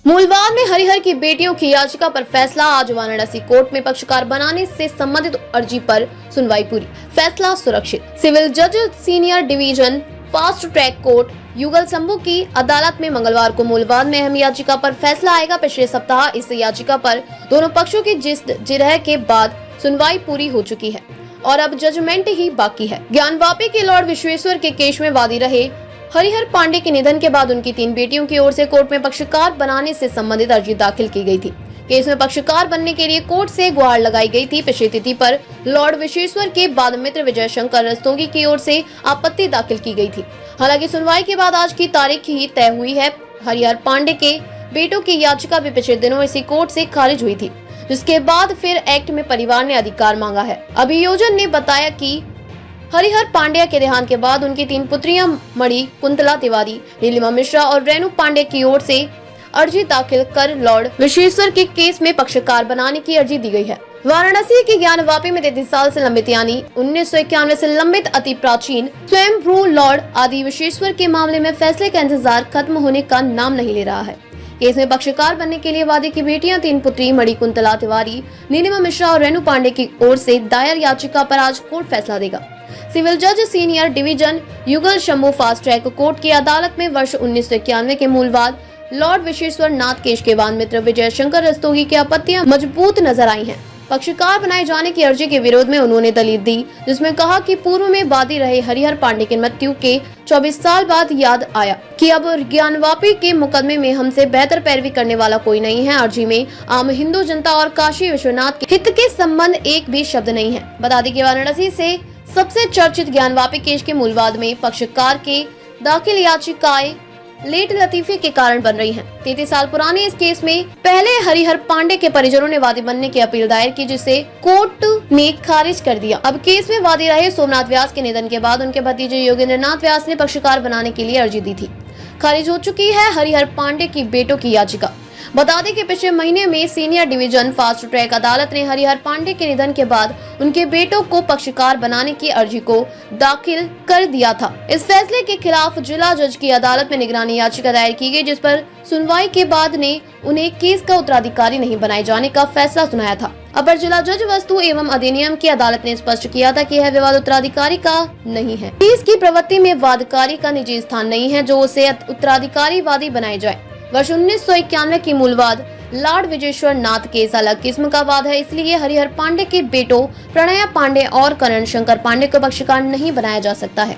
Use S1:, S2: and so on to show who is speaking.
S1: मूलवाद में हरिहर की बेटियों की याचिका पर फैसला। आज वाराणसी कोर्ट में पक्षकार बनाने से संबंधित अर्जी पर सुनवाई पूरी, फैसला सुरक्षित। सिविल जज senior division fast track court युगल शंभू की अदालत में मंगलवार को मूलवाद में अहम याचिका पर फैसला आएगा। पिछले सप्ताह इस याचिका पर दोनों पक्षों की जिरह के बाद सुनवाई पूरी हो चुकी है और अब जजमेंट ही बाकी है। ज्ञानवापी के लॉर्ड विश्वेश्वर के केस में वादी रहे हरिहर पांडे के निधन के बाद उनकी 3 बेटियों की ओर से कोर्ट में पक्षकार बनाने से संबंधित अर्जी दाखिल की गई थी। केस में पक्षकार बनने के लिए कोर्ट से गुहार लगाई गई थी। पिछली तिथि पर लॉर्ड विश्वेश्वर के बाद मित्र विजय शंकर रस्तोगी की ओर से आपत्ति दाखिल की गई थी। हालांकि सुनवाई के बाद आज की तारीख ही तय हुई है। हरिहर पांडे के बेटों की याचिका भी पिछले दिनों इसी कोर्ट से खारिज हुई थी, जिसके बाद फिर एक्ट में परिवार ने अधिकार मांगा है। अभियोजन ने बताया कि हरिहर पांड्या के देहांत के बाद उनकी 3 पुत्रियां मणि कुंतला तिवारी, नीलिमा मिश्रा और रेणु पांडे की ओर से अर्जी दाखिल कर लॉर्ड विश्वेश्वर के केस में पक्षकार बनाने की अर्जी दी गई है। वाराणसी के ज्ञानवापी में 33 साल से लंबित यानी 1991 से लंबित अति प्राचीन स्वयंभू लॉर्ड आदि विश्वेश्वर के मामले में फैसले का इंतजार खत्म होने का नाम नहीं ले रहा है। केस में पक्षकार बनने के लिए वादी की बेटियां 3 पुत्री मणि कुंतला तिवारी, नीलिमा मिश्रा और रेणु पांडे की ओर से दायर याचिका पर आज कोर्ट फैसला देगा। सिविल जज सीनियर डिवीजन युगल शंभू फास्ट ट्रैक कोर्ट की अदालत में वर्ष 1991 के मूलवाद लॉर्ड विश्वेश्वर नाथ केस के बाद मित्र विजय शंकर रस्तोगी की आपत्तियां मजबूत नजर आई हैं। पक्षकार बनाए जाने की अर्जी के विरोध में उन्होंने दलील दी, जिसमें कहा कि पूर्व में वादी रहे हरिहर पांडे की मृत्यु के 24 साल बाद याद आया कि अब ज्ञानवापी के मुकदमे में हमसे बेहतर पैरवी करने वाला कोई नहीं है। अर्जी में आम हिंदू जनता और काशी विश्वनाथ के हित के संबंध एक भी शब्द नहीं है। बता दें कि वाराणसी से सबसे चर्चित ज्ञानवापी केस के मूलवाद में पक्षकार के दाखिल याचिकाएं लेट लतीफे के कारण बन रही हैं। 33 साल पुराने इस केस में पहले हरिहर पांडे के परिजनों ने वादी बनने की अपील दायर की, जिसे कोर्ट ने खारिज कर दिया। अब केस में वादी रहे सोमनाथ व्यास के निधन के बाद उनके भतीजे योगेंद्र नाथ व्यास ने पक्षकार बनाने के लिए अर्जी दी थी। खारिज हो चुकी है हरिहर पांडे की बेटों की याचिका। बता दें कि पिछले महीने में सीनियर डिवीजन फास्ट ट्रैक अदालत ने हरिहर पांडे के निधन के बाद उनके बेटों को पक्षकार बनाने की अर्जी को दाखिल कर दिया था। इस फैसले के खिलाफ जिला जज की अदालत में निगरानी याचिका दायर की गई, जिस पर सुनवाई के बाद ने उन्हें केस का उत्तराधिकारी नहीं बनाए जाने का फैसला सुनाया था। अपर जिला जज वस्तु एवं अधिनियम की अदालत ने स्पष्ट किया था कि यह विवाद उत्तराधिकारी का नहीं है। केस की प्रवृत्ति में वादकारी का निजी स्थान नहीं है जो उसे उत्तराधिकारी वादी बनाए जाए। वर्ष 1991 की मूलवाद लॉर्ड विश्वेश्वर नाथ केस अलग किस्म का वाद है, इसलिए हरिहर पांडे के बेटों प्रणया पांडे और करण शंकर पांडे को पक्षकार नहीं बनाया जा सकता है।